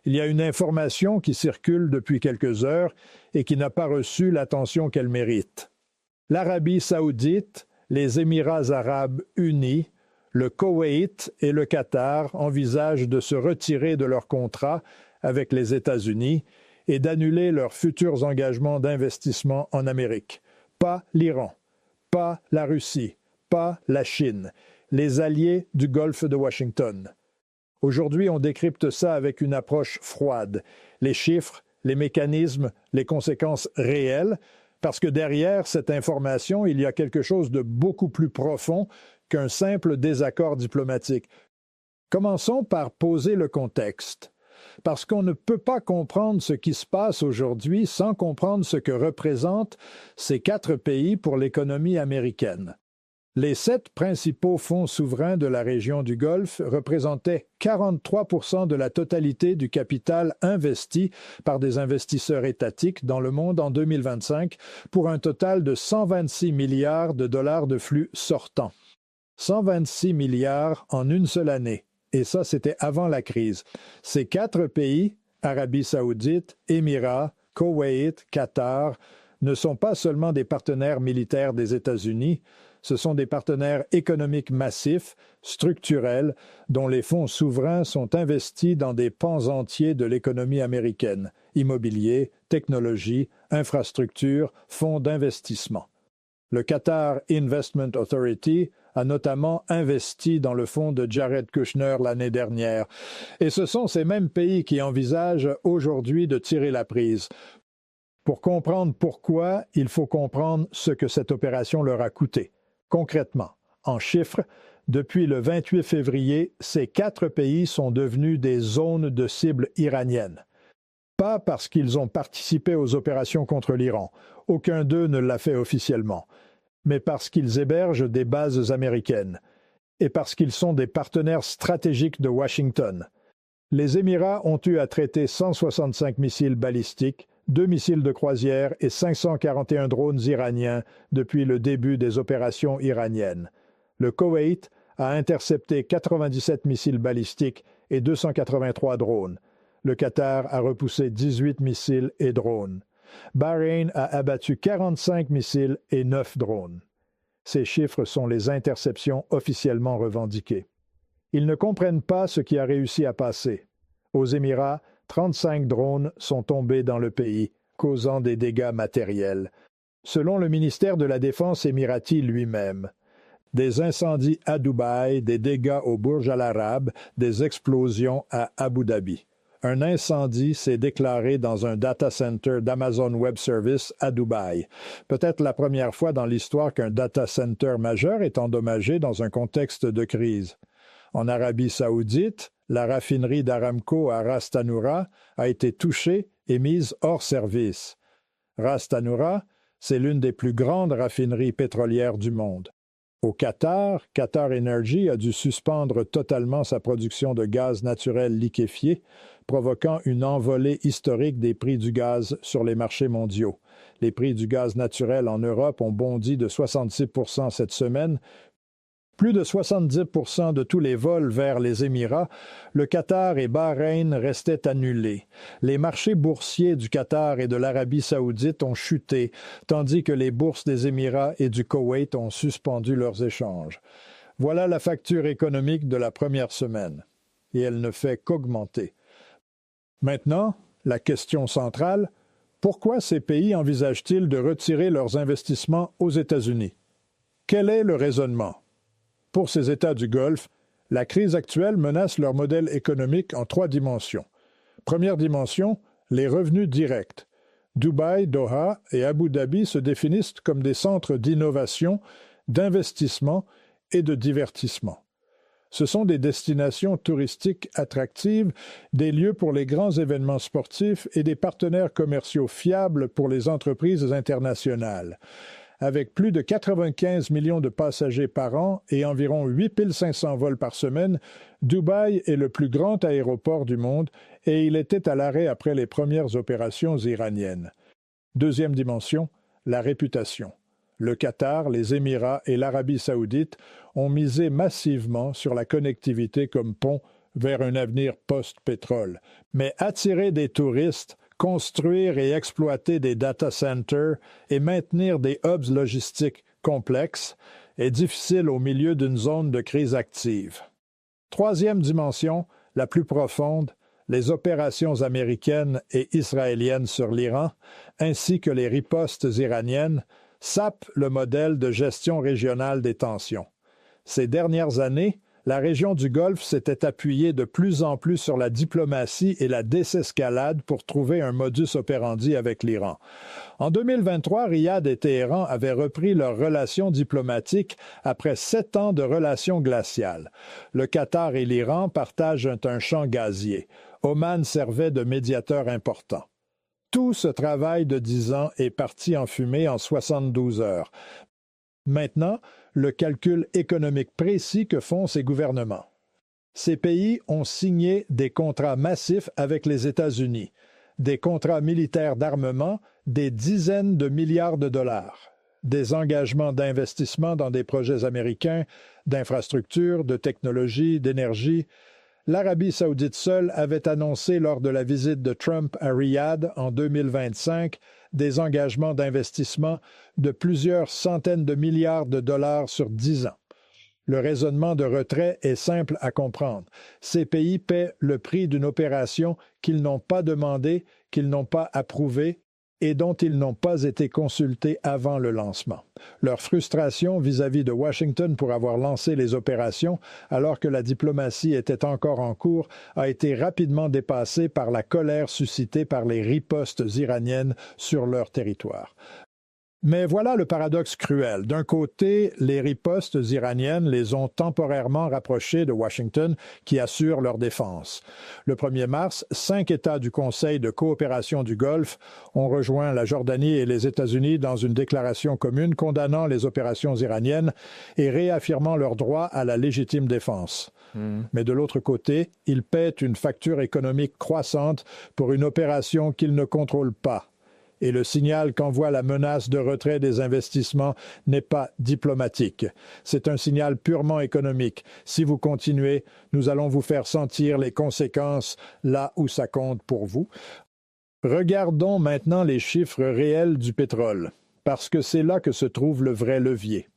Il y a une information qui circule depuis quelques heures et qui n'a pas reçu l'attention qu'elle mérite. L'Arabie saoudite, les Émirats arabes unis, le Koweït et le Qatar envisagent de se retirer de leur contrat avec les États-Unis et d'annuler leurs futurs engagements d'investissement en Amérique. Pas l'Iran, pas la Russie, pas la Chine, les alliés du Golfe de Washington. Aujourd'hui, on décrypte ça avec une approche froide. Les chiffres, les mécanismes, les conséquences réelles, parce que derrière cette information, il y a quelque chose de beaucoup plus profond qu'un simple désaccord diplomatique. Commençons par poser le contexte. Parce qu'on ne peut pas comprendre ce qui se passe aujourd'hui sans comprendre ce que représentent ces 4 pays pour l'économie américaine. Les 7 principaux fonds souverains de la région du Golfe représentaient 43% de la totalité du capital investi par des investisseurs étatiques dans le monde en 2025 pour un total de 126 milliards de dollars de flux sortants. 126 milliards en une seule année. Et ça, c'était avant la crise. Ces 4 pays, Arabie saoudite, Émirats, Koweït, Qatar, ne sont pas seulement des partenaires militaires des États-Unis, ce sont des partenaires économiques massifs, structurels, dont les fonds souverains sont investis dans des pans entiers de l'économie américaine, immobilier, technologie, infrastructure, fonds d'investissement. Le Qatar Investment Authority a notamment investi dans le fonds de Jared Kushner l'année dernière. Et ce sont ces mêmes pays qui envisagent aujourd'hui de tirer la prise. Pour comprendre pourquoi, il faut comprendre ce que cette opération leur a coûté. Concrètement, en chiffres, depuis le 28 février, ces 4 pays sont devenus des zones de cible iraniennes. Pas parce qu'ils ont participé aux opérations contre l'Iran, aucun d'eux ne l'a fait officiellement, mais parce qu'ils hébergent des bases américaines et parce qu'ils sont des partenaires stratégiques de Washington. Les Émirats ont eu à traiter 165 missiles balistiques, 2 missiles de croisière et 541 drones iraniens depuis le début des opérations iraniennes. Le Koweït a intercepté 97 missiles balistiques et 283 drones. Le Qatar a repoussé 18 missiles et drones. Bahreïn a abattu 45 missiles et 9 drones. Ces chiffres sont les interceptions officiellement revendiquées. Ils ne comprennent pas ce qui a réussi à passer. Aux Émirats, 35 drones sont tombés dans le pays, causant des dégâts matériels. Selon le ministère de la Défense émirati lui-même, des incendies à Dubaï, des dégâts au Burj Al Arab, des explosions à Abu Dhabi. Un incendie s'est déclaré dans un data center d'Amazon Web Services à Dubaï. Peut-être la première fois dans l'histoire qu'un data center majeur est endommagé dans un contexte de crise. En Arabie saoudite, la raffinerie d'Aramco à Ras Tanura a été touchée et mise hors service. Ras Tanura, c'est l'une des plus grandes raffineries pétrolières du monde. Au Qatar, Qatar Energy a dû suspendre totalement sa production de gaz naturel liquéfié, provoquant une envolée historique des prix du gaz sur les marchés mondiaux. Les prix du gaz naturel en Europe ont bondi de 66% cette semaine. Plus de 70% de tous les vols vers les Émirats, le Qatar et Bahreïn restaient annulés. Les marchés boursiers du Qatar et de l'Arabie saoudite ont chuté, tandis que les bourses des Émirats et du Koweït ont suspendu leurs échanges. Voilà la facture économique de la première semaine. Et elle ne fait qu'augmenter. Maintenant, la question centrale, pourquoi ces pays envisagent-ils de retirer leurs investissements aux États-Unis? Quel est le raisonnement? Pour ces États du Golfe, la crise actuelle menace leur modèle économique en 3 dimensions. Première dimension, les revenus directs. Dubaï, Doha et Abu Dhabi se définissent comme des centres d'innovation, d'investissement et de divertissement. Ce sont des destinations touristiques attractives, des lieux pour les grands événements sportifs et des partenaires commerciaux fiables pour les entreprises internationales. Avec plus de 95 millions de passagers par an et environ 8 500 vols par semaine, Dubaï est le plus grand aéroport du monde et il était à l'arrêt après les premières opérations iraniennes. Deuxième dimension, la réputation. Le Qatar, les Émirats et l'Arabie saoudite ont misé massivement sur la connectivité comme pont vers un avenir post-pétrole. Mais attirer des touristes, construire et exploiter des data centers et maintenir des hubs logistiques complexes est difficile au milieu d'une zone de crise active. Troisième dimension, la plus profonde, les opérations américaines et israéliennes sur l'Iran, ainsi que les ripostes iraniennes, sapent le modèle de gestion régionale des tensions. Ces dernières années, la région du Golfe s'était appuyée de plus en plus sur la diplomatie et la désescalade pour trouver un modus operandi avec l'Iran. En 2023, Riyad et Téhéran avaient repris leurs relations diplomatiques après 7 ans de relations glaciales. Le Qatar et l'Iran partagent un champ gazier. Oman servait de médiateur important. Tout ce travail de 10 ans est parti en fumée en 72 heures. Maintenant, le calcul économique précis que font ces gouvernements. Ces pays ont signé des contrats massifs avec les États-Unis, des contrats militaires d'armement, des dizaines de milliards de dollars, des engagements d'investissement dans des projets américains, d'infrastructures, de technologie, d'énergie. L'Arabie saoudite seule avait annoncé lors de la visite de Trump à Riyad en 2025 des engagements d'investissement de plusieurs centaines de milliards de dollars sur 10 ans. Le raisonnement de retrait est simple à comprendre. Ces pays paient le prix d'une opération qu'ils n'ont pas demandée, qu'ils n'ont pas approuvée et dont ils n'ont pas été consultés avant le lancement. Leur frustration vis-à-vis de Washington pour avoir lancé les opérations alors que la diplomatie était encore en cours a été rapidement dépassée par la colère suscitée par les ripostes iraniennes sur leur territoire. Mais voilà le paradoxe cruel. D'un côté, les ripostes iraniennes les ont temporairement rapprochés de Washington, qui assure leur défense. Le 1er mars, 5 États du Conseil de coopération du Golfe ont rejoint la Jordanie et les États-Unis dans une déclaration commune condamnant les opérations iraniennes et réaffirmant leur droit à la légitime défense. Mais de l'autre côté, ils paient une facture économique croissante pour une opération qu'ils ne contrôlent pas. Et le signal qu'envoie la menace de retrait des investissements n'est pas diplomatique. C'est un signal purement économique. Si vous continuez, nous allons vous faire sentir les conséquences là où ça compte pour vous. Regardons maintenant les chiffres réels du pétrole, parce que c'est là que se trouve le vrai levier.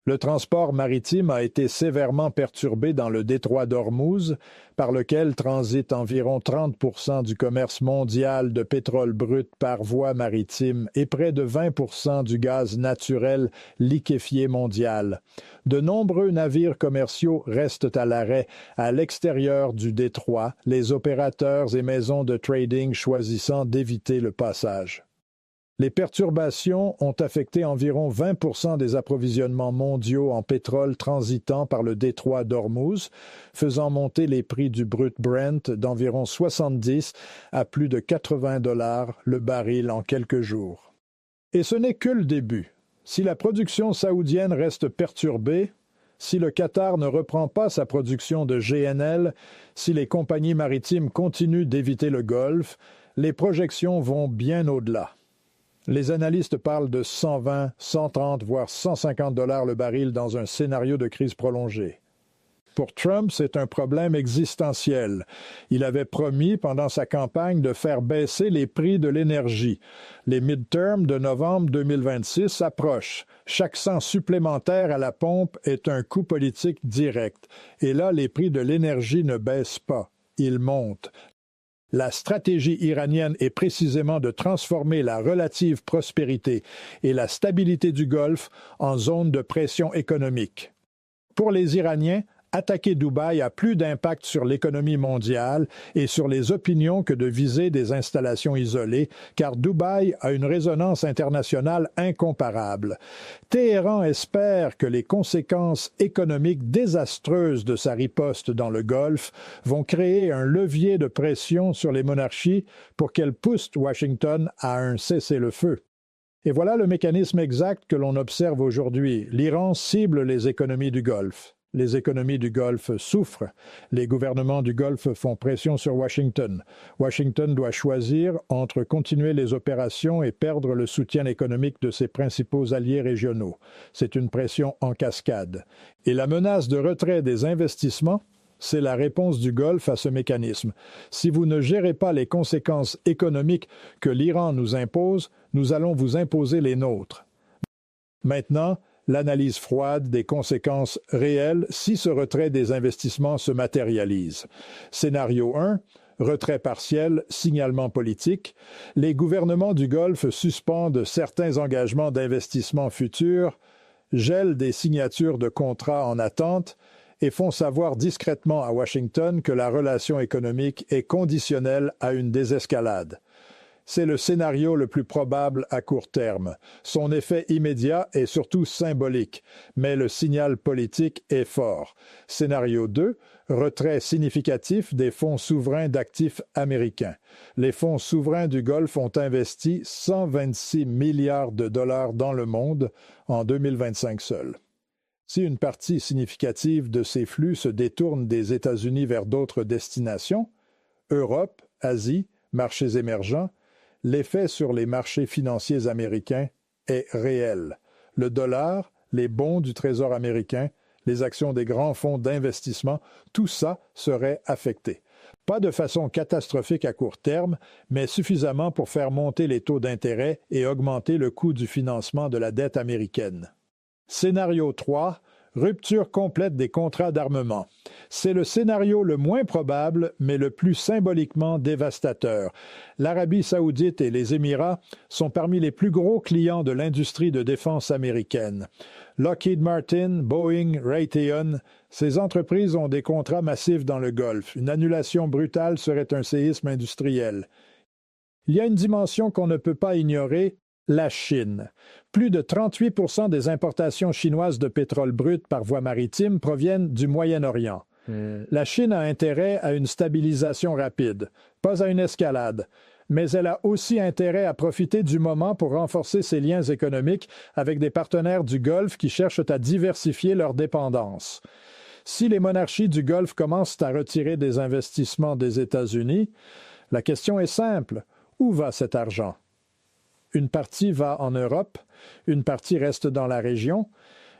Le transport maritime a été sévèrement perturbé dans le détroit d'Ormuz, par lequel transite environ 30% du commerce mondial de pétrole brut par voie maritime et près de 20% du gaz naturel liquéfié mondial. De nombreux navires commerciaux restent à l'arrêt à l'extérieur du détroit, les opérateurs et maisons de trading choisissant d'éviter le passage. Les perturbations ont affecté environ 20% des approvisionnements mondiaux en pétrole transitant par le détroit d'Ormuz, faisant monter les prix du brut Brent d'environ 70 à plus de 80 $ le baril en quelques jours. Et ce n'est que le début. Si la production saoudienne reste perturbée, si le Qatar ne reprend pas sa production de GNL, si les compagnies maritimes continuent d'éviter le Golfe, les projections vont bien au-delà. Les analystes parlent de 120, 130, voire 150 $ le baril dans un scénario de crise prolongée. Pour Trump, c'est un problème existentiel. Il avait promis pendant sa campagne de faire baisser les prix de l'énergie. Les midterms de novembre 2026 approchent. Chaque cent supplémentaire à la pompe est un coût politique direct. Et là, les prix de l'énergie ne baissent pas. Ils montent. La stratégie iranienne est précisément de transformer la relative prospérité et la stabilité du Golfe en zone de pression économique. Pour les Iraniens, attaquer Dubaï a plus d'impact sur l'économie mondiale et sur les opinions que de viser des installations isolées, car Dubaï a une résonance internationale incomparable. Téhéran espère que les conséquences économiques désastreuses de sa riposte dans le Golfe vont créer un levier de pression sur les monarchies pour qu'elles poussent Washington à un cessez-le-feu. Et voilà le mécanisme exact que l'on observe aujourd'hui. L'Iran cible les économies du Golfe. Les économies du Golfe souffrent. Les gouvernements du Golfe font pression sur Washington. Washington doit choisir entre continuer les opérations et perdre le soutien économique de ses principaux alliés régionaux. C'est une pression en cascade. Et la menace de retrait des investissements c'est la réponse du Golfe à ce mécanisme. Si vous ne gérez pas les conséquences économiques que l'Iran nous impose, nous allons vous imposer les nôtres. Maintenant, l'analyse froide des conséquences réelles si ce retrait des investissements se matérialise. Scénario 1, retrait partiel, signalement politique. Les gouvernements du Golfe suspendent certains engagements d'investissement futurs, gèlent des signatures de contrats en attente et font savoir discrètement à Washington que la relation économique est conditionnelle à une désescalade. C'est le scénario le plus probable à court terme. Son effet immédiat est surtout symbolique, mais le signal politique est fort. Scénario 2, retrait significatif des fonds souverains d'actifs américains. Les fonds souverains du Golfe ont investi 126 milliards de dollars dans le monde en 2025 seul. Si une partie significative de ces flux se détourne des États-Unis vers d'autres destinations, Europe, Asie, marchés émergents, l'effet sur les marchés financiers américains est réel. Le dollar, les bons du Trésor américain, les actions des grands fonds d'investissement, tout ça serait affecté. Pas de façon catastrophique à court terme, mais suffisamment pour faire monter les taux d'intérêt et augmenter le coût du financement de la dette américaine. Scénario 3. Rupture complète des contrats d'armement. C'est le scénario le moins probable, mais le plus symboliquement dévastateur. L'Arabie saoudite et les Émirats sont parmi les plus gros clients de l'industrie de défense américaine. Lockheed Martin, Boeing, Raytheon, ces entreprises ont des contrats massifs dans le Golfe. Une annulation brutale serait un séisme industriel. Il y a une dimension qu'on ne peut pas ignorer, la Chine. Plus de 38% des importations chinoises de pétrole brut par voie maritime proviennent du Moyen-Orient. La Chine a intérêt à une stabilisation rapide, pas à une escalade, mais elle a aussi intérêt à profiter du moment pour renforcer ses liens économiques avec des partenaires du Golfe qui cherchent à diversifier leurs dépendances. Si les monarchies du Golfe commencent à retirer des investissements des États-Unis, la question est simple. Où va cet argent? Une partie va en Europe, une partie reste dans la région,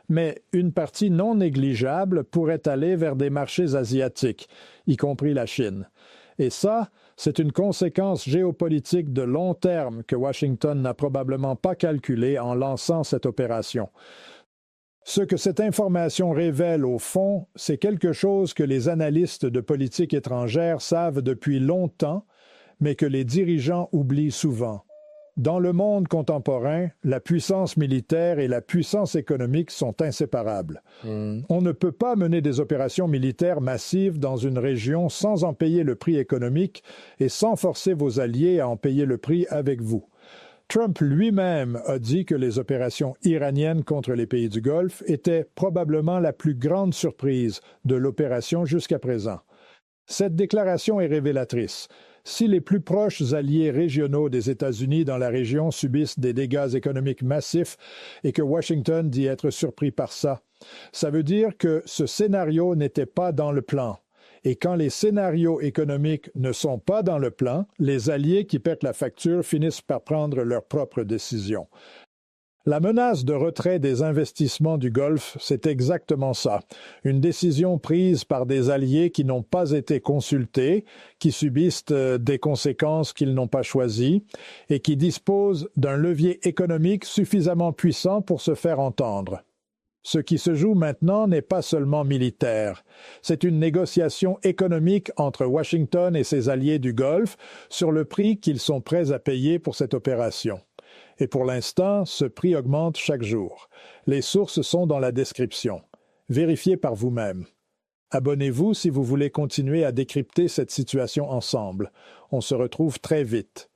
mais une partie non négligeable pourrait aller vers des marchés asiatiques, y compris la Chine. Et ça, c'est une conséquence géopolitique de long terme que Washington n'a probablement pas calculée en lançant cette opération. Ce que cette information révèle au fond, c'est quelque chose que les analystes de politique étrangère savent depuis longtemps, mais que les dirigeants oublient souvent. Dans le monde contemporain, la puissance militaire et la puissance économique sont inséparables. On ne peut pas mener des opérations militaires massives dans une région sans en payer le prix économique et sans forcer vos alliés à en payer le prix avec vous. Trump lui-même a dit que les opérations iraniennes contre les pays du Golfe étaient probablement la plus grande surprise de l'opération jusqu'à présent. Cette déclaration est révélatrice. Si les plus proches alliés régionaux des États-Unis dans la région subissent des dégâts économiques massifs et que Washington dit être surpris par ça, ça veut dire que ce scénario n'était pas dans le plan. Et quand les scénarios économiques ne sont pas dans le plan, les alliés qui paient la facture finissent par prendre leurs propres décisions. La menace de retrait des investissements du Golfe, c'est exactement ça. Une décision prise par des alliés qui n'ont pas été consultés, qui subissent des conséquences qu'ils n'ont pas choisies et qui disposent d'un levier économique suffisamment puissant pour se faire entendre. Ce qui se joue maintenant n'est pas seulement militaire. C'est une négociation économique entre Washington et ses alliés du Golfe sur le prix qu'ils sont prêts à payer pour cette opération. Et pour l'instant, ce prix augmente chaque jour. Les sources sont dans la description. Vérifiez par vous-même. Abonnez-vous si vous voulez continuer à décrypter cette situation ensemble. On se retrouve très vite.